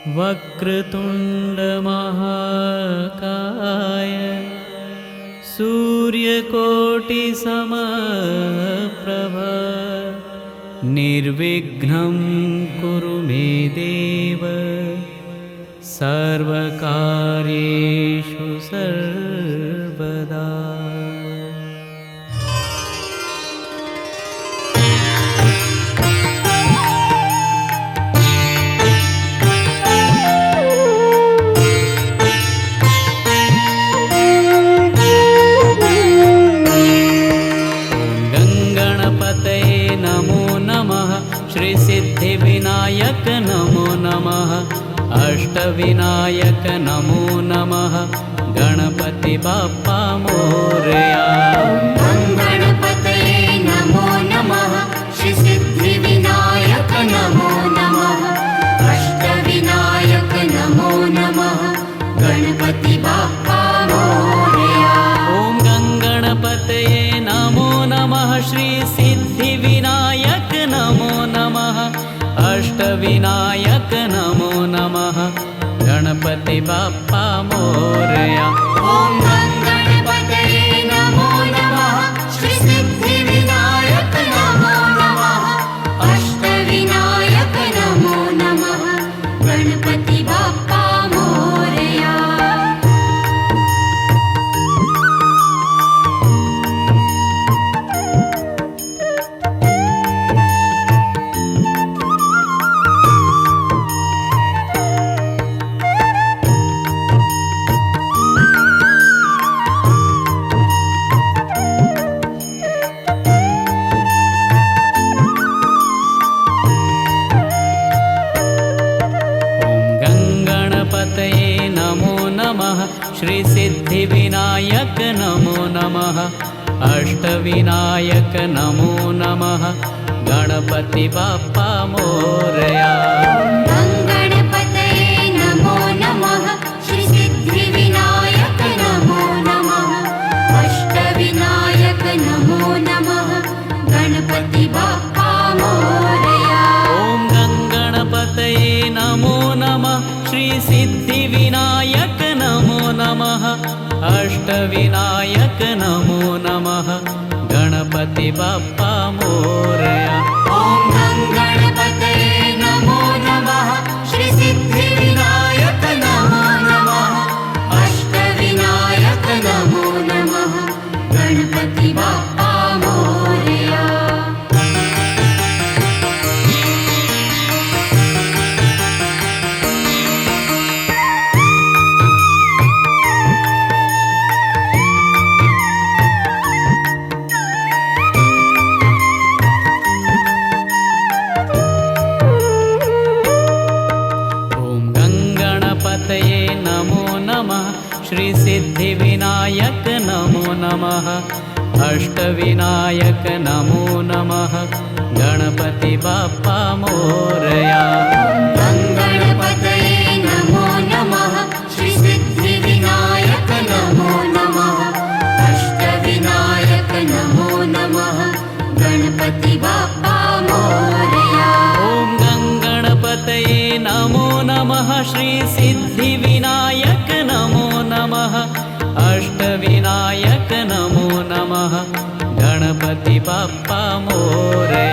वक्रतुण्डमहाकाय सूर्यकोटिसमप्रभ निर्विघ्नं कुरु मे देव सर्वकार्येषु सर्वदा। श्री सिद्धिविनायक नमो नमः। अष्टविनायक नमो नमः। गणपति बाप्पा मोरया। गणपतये नमो नमः। श्री सिद्धिविनायक नमो नमः। अष्टविनायक नमो नमः। गणपति बाप्पा मोरया। ओम गणपतये नमो नमः। श्री सिद्धिविनायक नमो नमः। अष्टविनायक नमो नमः। गणपति बाप्पा मोरया। ओम गणपतये नमो नमः। श्री सिद्धिविनायक नमो नमः। अष्टविनायक नमो नमः। गणपति बाप्पा मोरया। श्री सिद्धिविनायक नमो नमः। अष्टविनायक नमो नमः। गणपति बाप्पा मोरया। गणपतये नमो नमः। श्री सिद्धिविनायक नमो नमः। अष्टविनायक नमो नमः। गणपति बाप्पा मोरया। ओम गणपतये नमो नमः। श्री सिद्धिविनायक नमो नमः। अष्टविनायक नमो नमः। गणपति बाप्पा मोरया। ओम गणपतये नमो नमः। श्री सिद्धिविनायक नमो नमः। अष्टविनायक नमो नमः। गणपति बाप्पा मोरया। श्री सिद्धिविनायक नमो नमः। अष्टविनायक नमो नमः। गणपति बाप्पा मोरया। गणपतये नमो नमः। श्री सिद्धिविनायक नमो नमः। अष्टविनायक नमो नमः। गणपति बाप्पा मोरया। ओम गणपतये नमो नमः। श्री सिद्धिविनायक नमो नमः। अष्टविनायक नमो नमः। गणपति बाप्पा मोरया।